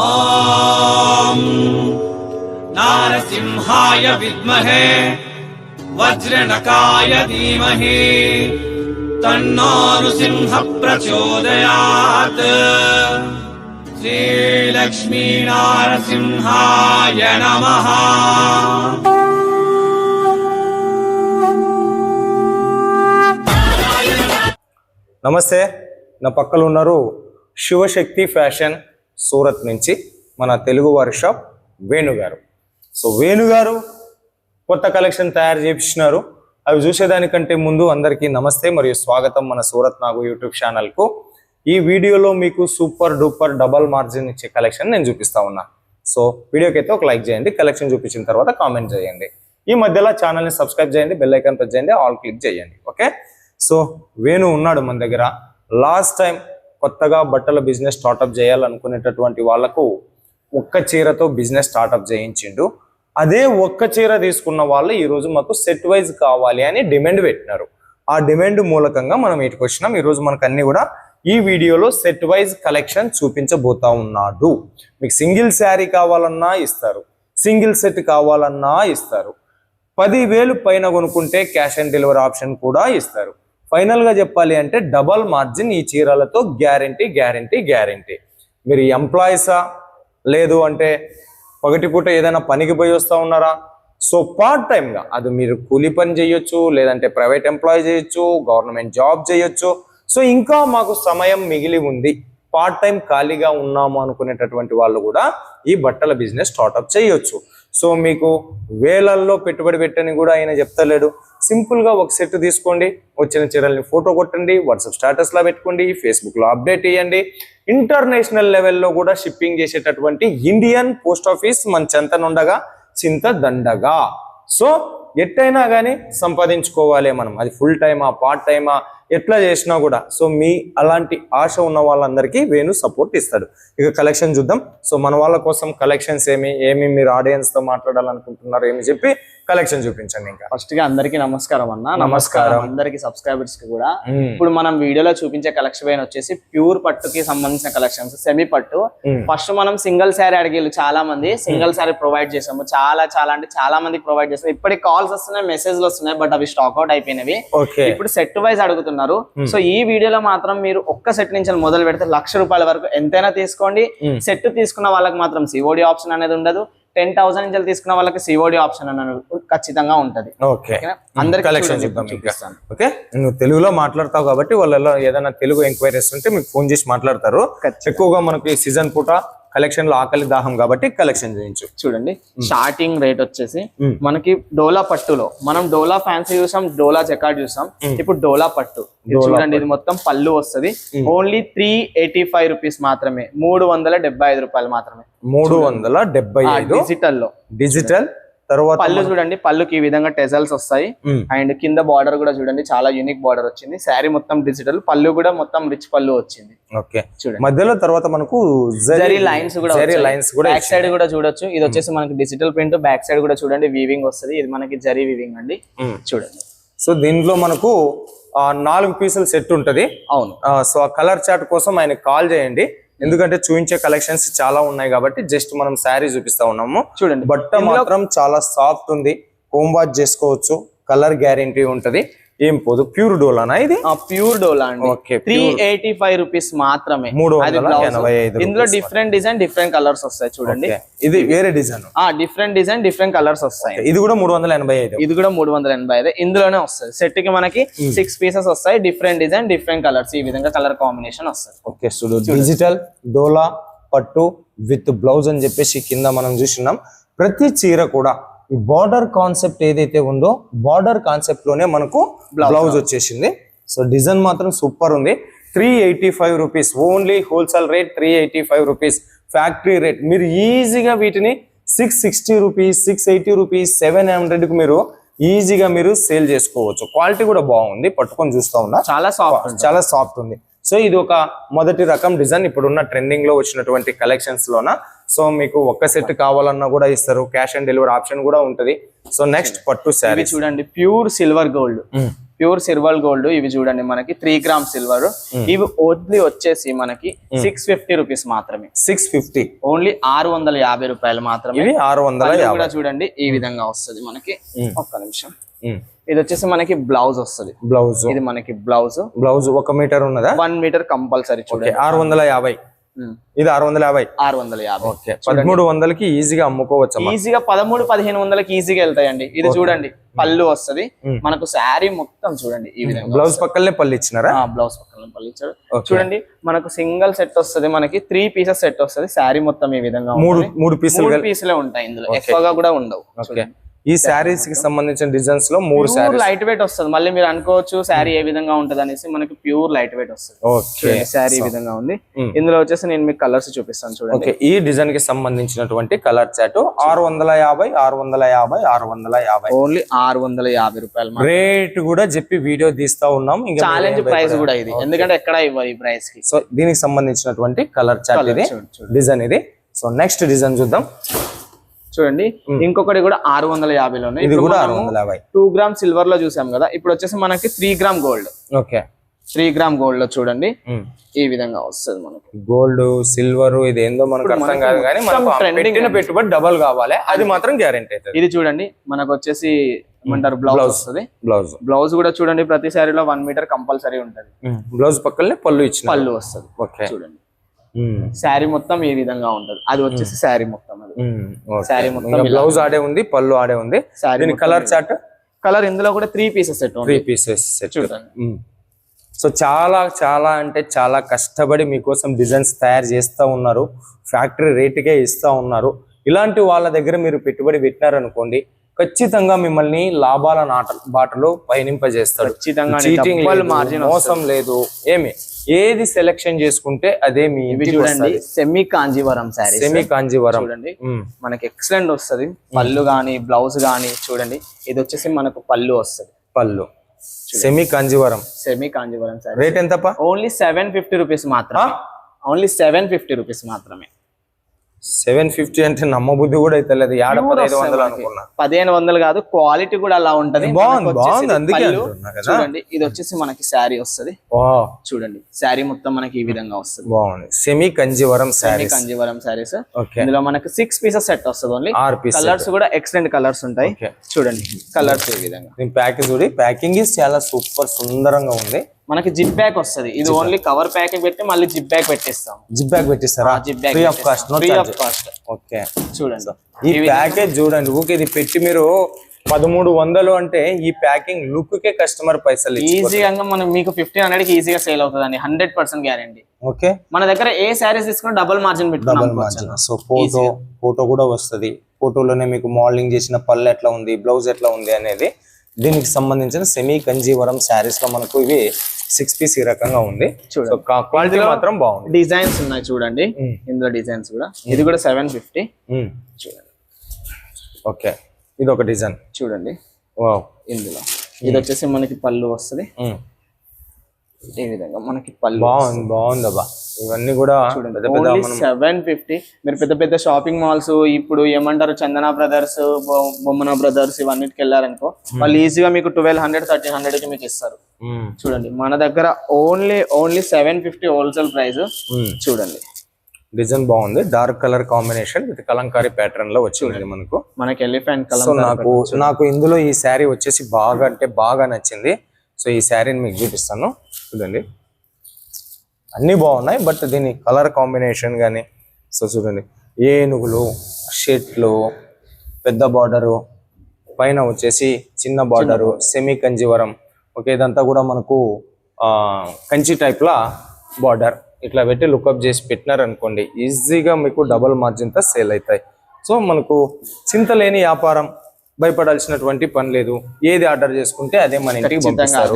ఓం నారసింహాయ విద్మహే వజ్రనకాయ ధీమహి తన్నో నృసింహ ప్రచోదయాత్. శ్రీ లక్ష్మీ నారసింహాయ నమః. నమస్తే, నా పక్కన ఉన్నారు శివశక్తి ఫ్యాషన్ సూరత్ నుంచి మన తెలుగు వారి షాప్ వేణుగారు. సో వేణుగారు కొత్త కలెక్షన్ తయారు చేయించినారు. అవి చూసేదానికంటే ముందు అందరికీ నమస్తే మరియు స్వాగతం మన సూరత్ నాగు యూట్యూబ్ ఛానల్కు. ఈ వీడియోలో మీకు సూపర్ డూపర్ డబల్ మార్జిన్ ఇచ్చే కలెక్షన్ నేను చూపిస్తా ఉన్నా. సో వీడియోకి అయితే ఒక లైక్ చేయండి, కలెక్షన్ చూపించిన తర్వాత కామెంట్ చేయండి. ఈ మధ్యలో ఛానల్ని సబ్స్క్రైబ్ చేయండి, బెల్ ఐకాన్ ప్రెస్ చేయండి, ఆల్ క్లిక్ చేయండి. ఓకే, సో వేణు ఉన్నాడు మన దగ్గర. లాస్ట్ టైం కొత్తగా బట్టల బిజినెస్ స్టార్ట్అప్ చేయాలనుకునేటటువంటి వాళ్ళకు ఒక్క చీరతో బిజినెస్ స్టార్ట్అప్ చేయించిండు. అదే ఒక్క చీర తీసుకున్న వాళ్ళు ఈరోజు మాకు సెట్ వైజ్ కావాలి అని డిమాండ్ పెట్టినారు. ఆ డిమాండ్ మూలకంగా మనం ఇటుకు వచ్చినాం. ఈరోజు మనకు అన్ని కూడా ఈ వీడియోలో సెట్ వైజ్ కలెక్షన్ చూపించబోతా ఉన్నాడు. మీకు సింగిల్ శారీ కావాలన్నా ఇస్తారు, సింగిల్ సెట్ కావాలన్నా ఇస్తారు. 10,000 పైన కొనుక్కుంటే క్యాష్ ఆన్ డెలివరీ ఆప్షన్ కూడా ఇస్తారు. ఫైనల్గా చెప్పాలి అంటే డబల్ మార్జిన్ ఈ చీరలతో గ్యారంటీ గ్యారంటీ గ్యారంటీ. మీరు ఎంప్లాయీసా, లేదు అంటే పగటిపూట ఏదైనా పనికి పోయి వస్తూ ఉన్నారా, సో పార్ట్ టైంగా అది మీరు కూలీ పని చేయొచ్చు, లేదంటే ప్రైవేట్ ఎంప్లాయీ చేయొచ్చు, గవర్నమెంట్ జాబ్ చేయొచ్చు. సో ఇంకా మాకు సమయం మిగిలి ఉంది, పార్ట్ టైం ఖాళీగా ఉన్నాము అనుకునేటటువంటి వాళ్ళు కూడా ఈ బట్టల బిజినెస్ స్టార్ట్అప్ చేయొచ్చు. సో మీకు వేలల్లో పెట్టుబడి పెట్టని కూడా ఆయన చెప్తలేడు. సింపుల్గా ఒక సెట్ తీసుకోండి, వచ్చిన చీరల్ని ఫోటో కొట్టండి, వాట్సాప్ స్టేటస్లో పెట్టుకోండి, ఫేస్బుక్లో అప్డేట్ ఇవ్వండి. ఇంటర్నేషనల్ లెవెల్లో కూడా షిప్పింగ్ చేసేటటువంటి ఇండియన్ పోస్ట్ ఆఫీస్ మన చెంతనుండగా చింత దండగా. సో ఎట్టయినా కానీ సంపాదించుకోవాలి మనం, అది ఫుల్ టైమా పార్ట్ టైమా ఎట్లా చేసినా కూడా. సో మీ అలాంటి ఆశ ఉన్న వాళ్ళందరికీ వేణు సపోర్ట్ ఇస్తాడు. ఇక కలెక్షన్ చూద్దాం. సో మన వాళ్ళ కోసం కలెక్షన్స్ ఏమి మీరు ఆడియన్స్ తో మాట్లాడాలనుకుంటున్నారు ఏమి చెప్పి కలెక్షన్ చూపించండి. ఇంకా ఫస్ట్ గా అందరికి నమస్కారం అన్న. నమస్కారం అందరికి సబ్స్క్రైబర్స్ కి కూడా. ఇప్పుడు మనం వీడియోలో చూపించే కలెక్షన్ వచ్చేసి ప్యూర్ పట్టుకి సంబంధించిన కలెక్షన్స్, సెమీ పట్టు. ఫస్ట్ మనం సింగిల్ శారీ అడిగేళ్ళు చాలా మంది, సింగిల్ శారీ ప్రొవైడ్ చేసాము. చాలా అంటే చాలా మందికి ప్రొవైడ్ చేస్తాం. ఇప్పటికి కాల్స్ వస్తున్నాయి, మెసేజ్లు వస్తున్నాయి, బట్ అవి స్టాక్ అవుట్ అయిపోయినవి. ఇప్పుడు సెట్ వైజ్ అడుగుతున్నారు. సో ఈ వీడియోలో మాత్రం మీరు ఒక్క సెట్ నుంచి మొదలు పెడితే ₹1,00,000 వరకు ఎంతైనా తీసుకోండి. సెట్ తీసుకున్న వాళ్ళకి మాత్రం సిఓడి ఆప్షన్ అనేది ఉండదు. 10,000 నుంచి తీసుకున్న వాళ్ళకి సిఓడి ఆప్షన్ అనేది ఖచ్చితంగా ఉంటది. ఓకే, నువ్వు తెలుగులో మాట్లాడతావు కాబట్టి వాళ్ళు ఏదైనా తెలుగు ఎంక్వైరీస్ ఉంటే మీకు ఫోన్ చేసి మాట్లాడతారు. ఎక్కువగా మనకి సీజన్ పూట కలెక్షన్ లో ఆకలి దాహం కాబట్టి కలెక్షన్ చేయించు. చూడండి, స్టార్టింగ్ రేట్ వచ్చేసి మనకి డోలా పట్టులో మనం డోలా ఫ్యాన్సీ చూసాం, డోలా జకార్డ్ చూసాం. ఇప్పుడు డోలా పట్టు చూడండి, ఇది మొత్తం పళ్ళు వస్తుంది. ఓన్లీ ₹385 మాత్రమే, ₹375 మాత్రమే. 375 డిజిటల్. తర్వాత పళ్ళు చూడండి, పళ్ళుకి ఈ విధంగా టెజల్స్ వస్తాయి. అండ్ కింద బార్డర్ కూడా చూడండి, చాలా యూనిక్ బార్డర్ వచ్చింది. శారీ మొత్తం డిజిటల్, పళ్ళు కూడా మొత్తం రిచ్ పళ్ళు వచ్చింది. ఓకే, చూడండి మధ్యలో తర్వాత మనకు జరీ లైన్స్ కూడా, బ్యాక్ సైడ్ కూడా చూడొచ్చు. ఇది వచ్చేసి మనకి డిజిటల్ ప్రింట్, బ్యాక్ సైడ్ కూడా చూడండి వీవింగ్ వస్తుంది. ఇది మనకి జరీ వీవింగ్ అండి, చూడండి. సో దీంట్లో మనకు 4 పీసుల సెట్ ఉంటది. అవును. సో ఆ కలర్ చార్ట్ కోసం ఆయన కాల్ చేయండి, ఎందుకంటే చూపించే కలెక్షన్స్ చాలా ఉన్నాయి కాబట్టి జస్ట్ మనం శారీ చూపిస్తా ఉన్నాము. చూడండి, బట్ట మాత్రం చాలా సాఫ్ట్ ఉంది, హోమ్ వాష్ చేసుకోవచ్చు, కలర్ గ్యారంటీ ఉంటది. ఏం పోదు, ప్యూర్ డోలానా ఇది? ప్యూర్ డోలా అండి. ₹385 మాత్రమే. 385. ఇందులో డిఫరెంట్ డిజైన్, డిఫరెంట్ కలర్స్ వస్తాయి. చూడండి, ఇది వేరే design, different design, different colours వస్తాయి. ఇది కూడా 385. ఇది కూడా 385 ఇందులోనే వస్తుంది. సెట్ కి మనకి 6 పీసెస్ వస్తాయి. డిఫరెంట్ డిజైన్, డిఫరెంట్ కలర్స్, ఈ విధంగా కలర్ కాంబినేషన్ వస్తాయి. ఓకే, డిజిటల్ డోలా పట్టు విత్ బ్లౌజ్ అని చెప్పేసి కింద మనం చూస్తున్నాం. ప్రతి చీర కూడా ఈ బార్డర్ కాన్సెప్ట్ ఏదైతే ఉందో బార్డర్ కాన్సెప్ట్ లోనే మనకు బ్లౌజ్ వచ్చేసింది. సో డిజైన్ మాత్రం సూపర్ ఉంది. ₹385 only. Wholesale rate ₹385, factory rate. మీరు ఈజీగా వీటిని ₹660, ₹680, ₹700 మీరు ఈజీగా మీరు సేల్ చేసుకోవచ్చు. క్వాలిటీ కూడా బాగుంది, పట్టుకొని చూస్తా ఉన్నా, చాలా సాఫ్ట్ ఉంది. సో ఇది ఒక మొదటి రకం డిజైన్, ఇప్పుడున్న ట్రెండింగ్ లో వచ్చినటువంటి కలెక్షన్స్ లోన. సో మీకు ఒక్క సెట్ కావాలన్నా కూడా ఇస్తారు, క్యాష్ ఆన్ డెలివరీ ఆప్షన్ కూడా ఉంటది. సో నెక్స్ట్ పట్టు శారీ చూడండి, pure silver gold. Pure silver gold. ఇవి చూడండి మనకి 3 గ్రామ్ సిల్వర్. ఇవి ఓన్లీ వచ్చేసి మనకి 650 రూపీస్ మాత్రమే. 650 ఓన్లీ 650 రూపాయలు మాత్రమే. ఇవి 650 కూడా చూడండి ఈ విధంగా వస్తుంది మనకి. ఒక్క నిమిషం. ఇది వచ్చేసి మనకి బ్లౌజ్ వస్తుంది. బ్లౌజ్ ఇది మనకి బ్లౌజ్ 1 మీటర్ ఉన్నదా? 1 మీటర్ కంపల్సరీ. చూడండి 650. ఇది 650. 650. ఓకే, 1300కి ఈజీగా అమ్ముకోవచ్చు. ఈజీగా 1300-1500కి ఈజీగా వెళ్తాయండి. ఇది చూడండి పళ్ళు వస్తది మనకు. శారీ మొత్తం చూడండి ఈ విధంగా. బ్లౌజ్ పక్కనే పళ్ళు ఇచ్చినారా? బ్లౌజ్ పక్కన పళ్ళు ఇచ్చారు. చూడండి మనకు సింగిల్ సెట్ వస్తది, మనకి 3 పీసెస్ సెట్ వస్తది. శారీ మొత్తం ఈ విధంగా మూడు పీసులే ఉంటాయి ఇందులో, ఎక్కువగా కూడా ఉండవు. ఈ శారీస్ కి సంబంధించిన డిజైన్స్ లో 3 శారీస్ లైట్ వెయిట్ వస్తుంది. మళ్ళీ మీరు అనుకోవచ్చు శారీ ఏ విధంగా ఉంటది అనేసి, మనకి ప్యూర్ లైట్ వెయిట్ వస్తుంది. శారీ ఈ విధంగా ఉంది. ఇందులో వచ్చేసి నేను మీకు కలర్స్ చూపిస్తాను చూడండి. ఈ డిజైన్ కి సంబంధించినటువంటి కలర్ చాట్ 650, 650. ఓన్లీ 650 రూపాయలు రేట్ కూడా చెప్పి వీడియో తీస్తా ఉన్నాం. ఛాలెంజ్ ప్రైస్ కూడా ఇది, ఎందుకంటే ఎక్కడ ఇవ్వరు ఈ ప్రైస్ కి. సో దీనికి సంబంధించినటువంటి కలర్ చాట్ ఇది, డిజైన్ ఇది. సో నెక్స్ట్ డిజైన్ చూద్దాం. చూడండి ఇంకొకటి కూడా 650లోనే. ఇది కూడా 650. 2 గ్రామ్ సిల్వర్ లో చూసాం కదా, ఇప్పుడు వచ్చేసి మనకి 3 gram gold. Okay, 3 gram gold లో చూడండి ఈ విధంగా వస్తుంది మనకి. గోల్డ్ సిల్వర్ ఇది ఏందో మనకు అర్థం కాదు, కానీ మనకు పెట్టుబడి డబల్ కావాలి, అది మాత్రం గ్యారెంటీ అవుతుంది. ఇది చూడండి మనకు వచ్చేసి ఏమంటారు బ్లౌజ్ వస్తుంది. బ్లౌజ్ కూడా చూడండి ప్రతి శారీలో 1 మీటర్ కంపల్సరీ ఉంటది. బ్లౌజ్ పక్కనే పళ్ళు వస్తుంది. ఓకే, చూడండి శారీ మొత్తం ఈ విధంగా ఉంటది. అది వచ్చేసి శారీ మొత్తం, అది శారీ మొత్తం. బ్లౌజ్ ఆడే ఉంది, పళ్ళు ఆడే ఉంది. కలర్ చార్ట్ కలర్ ఇందులో కూడా 3 పీసెస్ సెట్. 3 పీసెస్ సెట్ చూడండి. సో చాలా అంటే చాలా కష్టపడి మీకోసం డిజైన్స్ తయారు చేస్తూ ఉన్నారు. ఫ్యాక్టరీ రేటుకే ఇస్తా ఉన్నారు. ఇలాంటి వాళ్ళ దగ్గర మీరు పెట్టుబడి పెట్టినారనుకోండి, ఖచ్చితంగా మిమ్మల్ని లాభాల బాటలో పయనింపజేస్తాడు. మోసం లేదు ఏమి. ఏది సెలెక్షన్ చేసుకుంటే అదే మీ చూడండి. సెమీ కాంజీవరం శారీ, సెమీ కాంజీవరం చూడండి మనకి ఎక్సలెంట్ వస్తుంది. పళ్ళు గానీ బ్లౌజ్ గానీ చూడండి. ఇది వచ్చేసి మనకు పళ్ళు వస్తుంది. పళ్ళు సెమీ కాంజీవరం శారీ. రేట్ ఎంత? ఓన్లీ 750 రూపీస్ మాత్రమే. ఓన్లీ 750 రూపీస్ మాత్రమే. 750 అంటే నమ్మబుద్ధి కూడా అయితే లేదు. 1500 అనుకున్నా. 1500 కాదు, క్వాలిటీ కూడా అలా ఉంటది. బాగుంది అందుకే చూడండి. ఇది వచ్చేసి మనకి శారీ వస్తుంది. చూడండి శారీ మొత్తం మనకి ఈ విధంగా వస్తుంది. బాగుంది. సెమీ కంజీవరం శారీస్. ఇందులో మనకి 6 పీసెస్ సెట్ వస్తుంది. Only 6 pieces. కలర్స్ కూడా ఎక్సలెంట్ కలర్స్ ఉంటాయి. చూడండి కలర్స్ ఈ విధంగా. ప్యాకింగ్ చాలా సూపర్ సుందరంగా ఉంది. మనకి జిప్ బ్యాగ్ వస్తుంది. ఇది ఓన్లీ కవర్ ప్యాకింగ్ పెట్టి మళ్ళీ జిప్ బ్యాగ్ పెట్టిస్తాం. జిప్ బ్యాగ్ పెట్టిస్తారా? Free of cost. ఓకే, చూడండి ఈ ప్యాకేజ్ చూడండి. ఊకే ఇది పెట్టి మీరు 1300 అంటే ఈ ప్యాకింగ్ లుక్ కే కస్టమర్ పైసలు ఈజీగా మనం మీకు 1500 కి ఈజీగా సేల్ అవుతుందండి. 100% గ్యారంటీ. ఓకే, మన దగ్గర ఏ శారీస్ తీసుకున్నా డబుల్ మార్జిన్ పెట్టుకున్నాం. సో ఫోటో కూడా వస్తుంది. ఫోటోలోనే మీకు మోడలింగ్ చేసిన పళ్ళు ఎట్లా ఉంది, బ్లౌజ్ ఎట్లా ఉంది అనేది. దీనికి సంబంధించిన సెమీ కంజీవరం శారీస్ లో మనకు ఇవి 6 పీస్ ఈ రకంగా ఉంది. చూడండి క్వాలిటీ మాత్రం బాగుంది. డిజైన్స్ ఉన్నాయి చూడండి ఇందులో. డిజైన్స్ కూడా ఇది కూడా 750. చూడండి. ఓకే, ఇది ఒక డిజైన్ చూడండి. ఇందులో ఇది వచ్చేసి మనకి పళ్ళు వస్తుంది. ఈ విధంగా మనకి పళ్ళు బాగుంది అబ్బా. ఇవన్నీ కూడా 750. మీరు పెద్ద పెద్ద షాపింగ్ మాల్స్ ఇప్పుడు ఏమంటారు చందన బ్రదర్స్, బొమ్మన బ్రదర్స్ ఇవన్నిటికి వెళ్ళారనుకో, వాళ్ళు ఈజీగా మీకు 1200, 1300 కి మీకు ఇస్తారు. చూడండి మన దగ్గర ఓన్లీ 750 హోల్సేల్ ప్రైస్. చూడండి డిజైన్ బాగుంది. Dark colour combination with Kalamkari pattern లో వచ్చింది మనకి ఎలిఫెంట్ కలర్. నాకు ఇందులో ఈ శారీ వచ్చేసి బాగా నచ్చింది. సో ఈ శారీని మీకు చూపిస్తాను చూడండి. అన్నీ బాగున్నాయి, బట్ దీని కలర్ కాంబినేషన్ కానీ. సో చూడండి, ఏనుగులు, షెట్లు, పెద్ద బార్డరు, పైన వచ్చేసి చిన్న బార్డరు, సెమీ కంజీవరం. ఓకే, ఇదంతా కూడా మనకు కంచి టైప్లా బార్డర్ ఇట్లా పెట్టి లుకప్ చేసి పెట్టినారనుకోండి, ఈజీగా మీకు డబల్ మార్జిన్తో సేల్ అవుతాయి. సో మనకు చింతలేని వ్యాపారం, భయపడాల్సినటువంటి పని లేదు. ఏది ఆర్డర్ చేసుకుంటే అదే మన ఇంటికి పంపిస్తారు.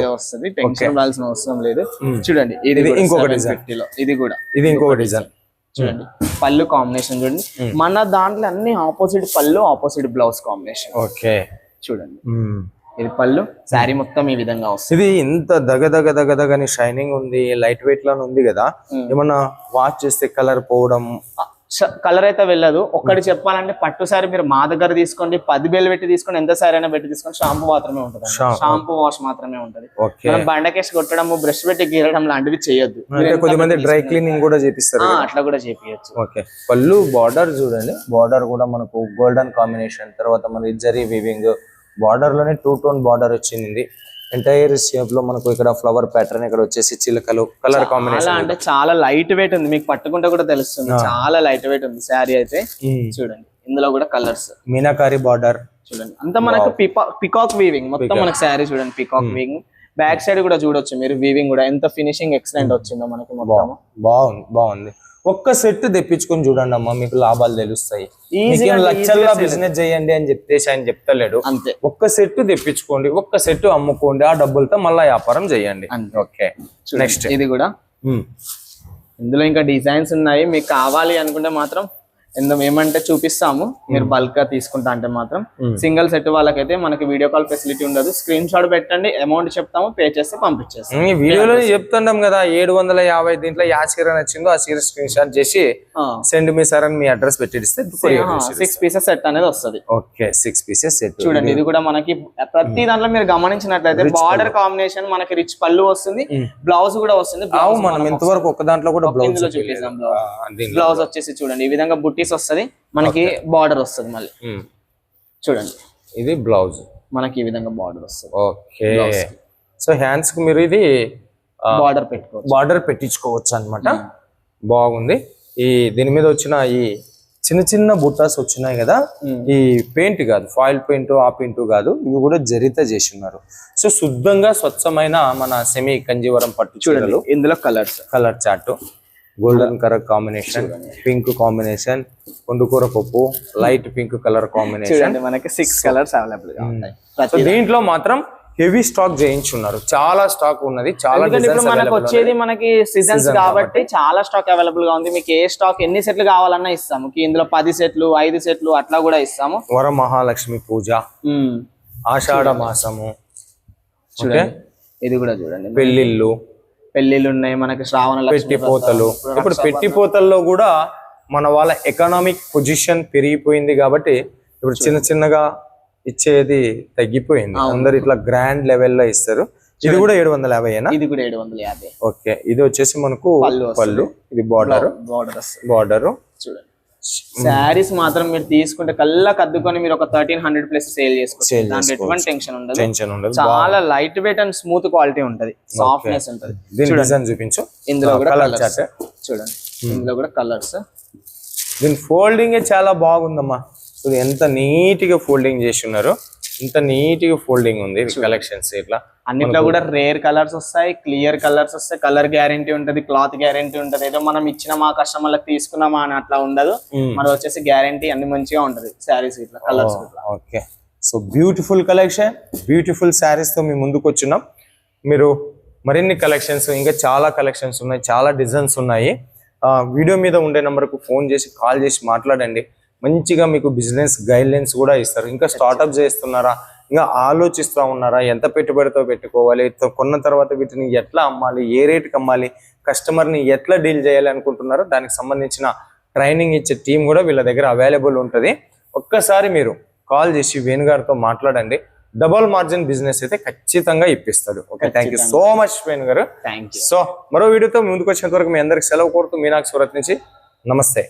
అవసరం లేదు. చూడండి ఇది ఇంకొక డిజైన్. ఇది ఇంకొక డిజైన్. చూడండి పళ్ళు కాంబినేషన్ చూడండి. మన దాంట్లో అన్ని ఆపోజిట్ పళ్ళు, ఆపోజిట్ బ్లౌజ్ కాంబినేషన్. ఓకే, చూడండి ఇది పళ్ళు. శారీ మొత్తం ఈ విధంగా వస్తుంది. ఇది ఇంత దగదగని షైనింగ్ ఉంది, లైట్ వెయిట్ లా ఉంది కదా. ఏమన్నా వాష్ చేస్తే కలర్ పోవడం కలర్ అయితే వెళ్ళదు. ఒక్కటి చెప్పాలంటే పట్టు సారీ మీరు మా దగ్గర తీసుకోండి, 10,000 పెట్టి తీసుకోండి, ఎంత సారీ అయినా పెట్టి తీసుకోండి, షాంపూ మాత్రమే ఉంటుంది, షాంపూ వాష్ మాత్రమే ఉంటది. మనం బండకేసి కొట్టడం, బ్రష్ పెట్టి గీరడం లాంటివి చేయొద్దు. కొద్దిమంది డ్రై క్లీనింగ్ కూడా చేపిస్తారు, అట్లా కూడా చేపియచ్చు. ఓకే. పళ్ళు బార్డర్ చూడండి, బార్డర్ కూడా మనకు గోల్డెన్ కాంబినేషన్, తర్వాత మన జరీ వీవింగ్, బార్డర్ లోనే 2 టోన్ బార్డర్ వచ్చింది. ఎంటైర్ షేప్ లో మనకు ఇక్కడ ఫ్లవర్ ప్యాటర్న్, ఇక్కడ వచ్చేసి చిలకలు, కలర్ కాంబినేషన్ అంటే చాలా లైట్ వెయిట్ ఉంది, మీకు పట్టుకుంటే కూడా తెలుస్తుంది, చాలా లైట్ వెయిట్ ఉంది శారీ అయితే. చూడండి ఇందులో కూడా కలర్స్, మీనాకారి బార్డర్ చూడండి, అంతా మనకు పికాక్ వీవింగ్ మొత్తం మనకు శారీ చూడండి, పికాక్ వీవింగ్. బ్యాక్ సైడ్ కూడా చూడొచ్చు మీరు, వీవింగ్ కూడా ఎంత ఫినిషింగ్ ఎక్సలెంట్ వచ్చిందో మనకి మొత్తం. బాగుంది. ఒక్క సెట్ తెప్పించుకొని చూడండి అమ్మా, మీకు లాభాలు తెలుస్తాయి. లక్షల్లో బిజినెస్ చేయండి అని చెప్పేసి ఆయన చెప్తలేడు, అంతే. ఒక్క సెట్ తెప్పించుకోండి, ఒక్క సెట్ అమ్ముకోండి, ఆ డబ్బులతో మళ్ళీ వ్యాపారం చేయండి. ఓకే, నెక్స్ట్ ఇది కూడా. ఇందులో ఇంకా డిజైన్స్ ఉన్నాయి, మీకు కావాలి అనుకుంటే మాత్రం ఏమంటే చూపిస్తాము. మీరు బల్క్ గా తీసుకుంటా అంటే మాత్రం సింగిల్ సెట్ వాళ్ళకైతే మనకి వీడియో కాల్ ఫెసిలిటీ ఉండదు. స్క్రీన్ షాట్ పెట్టండి, అమౌంట్ చెప్తాము, పే చేస్తే పంపించేస్తాం. వీడియోలో చెప్తుంటాం కదా 750, దీంట్లో యా చీర నచ్చిందో ఆ చీర స్క్రీన్ షాట్ చేసి సెండ్ మీ సార్ అని మీ అడ్రస్ పెట్టిస్తే 6 పీసెస్ సెట్ అనేది వస్తుంది. Okay, 6 pieces set. చూడండి ఇది కూడా మనకి ప్రతి దాంట్లో మీరు గమనించినట్లయితే బార్డర్ కాంబినేషన్ మనకి రిచ్ పళ్ళు వస్తుంది, బ్లౌజ్ కూడా వస్తుంది. మనం ఇంతవరకు ఒక దాంట్లో కూడా బ్లౌజ్ చూపిస్తాం. బ్లౌజ్ వచ్చేసి చూడండి ఈ విధంగా బుట్టీస్ వస్తుంది, మనకి బార్డర్ వస్తుంది. మళ్ళీ చూడండి ఇది బ్లౌజ్, మనకి ఈ విధంగా బార్డర్ వస్తుంది. ఓకే, సో హ్యాండ్స్ కు మీరు ఇది బార్డర్ పెట్టించుకోవచ్చు అన్నమాట. బాగుంది. ఈ దీని మీద వచ్చిన ఈ చిన్న చిన్న బుట్టాస్ వచ్చినాయి కదా, ఈ పెయింట్ కాదు, ఫాయిల్ పెయింట్, ఆ పెయింట్ కాదు, ఇవి కూడా జరిత చేసి ఉన్నారు. సో శుద్ధంగా స్వచ్ఛమైన మన సెమీ కంజీవరం పట్టు చీరలు. ఇందులో colour chart, golden colour combination, pink combination, కొండుకూర పప్పు, లైట్ పింక్ కలర్ కాంబినేషన్, మనకి 6 కలర్స్ అవైలబుల్ గా ఉన్నాయి. దీంట్లో మాత్రం హెవీ స్టాక్ చేయించున్నారు, చాలా స్టాక్ ఉన్నది, చాలా మనకు వచ్చేది మనకి సీజన్స్ కాబట్టి చాలా స్టాక్ అవైలబుల్ గా ఉంది. మీకు ఏ స్టాక్ ఎన్ని సెట్లు కావాలన్నా ఇస్తాము, ఇందులో 10 సెట్లు 5 సెట్లు అట్లా కూడా ఇస్తాము. వరమహాలక్ష్మి పూజ, ఆషాఢ మాసము, ఇది కూడా చూడండి, పెళ్లిళ్ళు ఉన్నాయి మనకి, శ్రావణ పెట్టిపోతలు. ఇప్పుడు పెట్టిపోతల్లో కూడా మన వాళ్ళ ఎకనామిక్ పొజిషన్ పెరిగిపోయింది కాబట్టి ఇప్పుడు చిన్న చిన్నగా ఇచ్చేది తగ్గిపోయింది, అందరు ఇట్లా గ్రాండ్ లెవెల్లో ఇస్తారు. ఇది కూడా 750. ఇది కూడా 750. ఓకే, ఇది వచ్చేసి మనకు పళ్ళు, ఇది బార్డర్. చూడండి శారీస్ మాత్రం మీరు తీసుకుంటే కళ్ళకి అద్దుకొని మీరు ఒక 1300 ప్లస్ సేల్ చేసుకోవచ్చు, దాంట్లో ఎటువంటి టెన్షన్ ఉండదు. చాలా light weight and smooth quality ఉంటది, సాఫ్ట్నెస్ ఉంటది. చూపించు, ఇందులో కూడా కలర్స్ చూడండి, ఇందులో కూడా కలర్స్. దీని ఫోల్డింగ్ చాలా బాగుందమ్మా, ఎంత నీట్ గా ఫోల్డింగ్ చేసి ఉన్నారు, ఇంత నీట్ గా ఫోల్డింగ్ ఉంది కలెక్షన్స్. ఇట్లా అన్నిట్లో కూడా రేర్ కలర్స్ వస్తాయి, క్లియర్ కలర్స్ వస్తాయి, కలర్ గ్యారంటీ ఉంటది, క్లాత్ గ్యారంటీ ఉంటది. ఏదో మనం ఇచ్చిన మా కస్టమర్లకు తీసుకున్నామా అని అట్లా ఉండదు, మరి వచ్చేసి గ్యారంటీ అన్ని మంచిగా ఉంటది శారీస్ ఇట్లా colours. Okay, so beautiful collection, beautiful saris తో మీ ముందుకు వచ్చినాం. మీరు మరిన్ని కలెక్షన్స్, ఇంకా చాలా కలెక్షన్స్ ఉన్నాయి, చాలా డిజైన్స్ ఉన్నాయి. వీడియో మీద ఉండే నెంబర్కు ఫోన్ చేసి కాల్ చేసి మాట్లాడండి, మంచిగా మీకు బిజినెస్ గైడ్ లైన్స్ కూడా ఇస్తారు. ఇంకా స్టార్ట్అప్ చేస్తున్నారా, ఇంకా ఆలోచిస్తూ ఉన్నారా, ఎంత పెట్టుబడితో పెట్టుకోవాలి, కొన్న తర్వాత వీటిని ఎట్లా అమ్మాలి, ఏ రేటుకి అమ్మాలి, కస్టమర్ని ఎట్లా డీల్ చేయాలి అనుకుంటున్నారో దానికి సంబంధించిన ట్రైనింగ్ ఇచ్చే టీం కూడా వీళ్ళ దగ్గర అవైలబుల్ ఉంటుంది. ఒక్కసారి మీరు కాల్ చేసి వేణుగారితో మాట్లాడండి, డబుల్ మార్జిన్ బిజినెస్ అయితే ఖచ్చితంగా ఇప్పిస్తాడు. Okay, thank you so much వేణుగారు. సో మరో వీడియోతో ముందుకు వచ్చేంత వరకు మీ అందరికి సెలవు కోరుతూ మీనాక్షి సూరత్ నుంచి నమస్తే.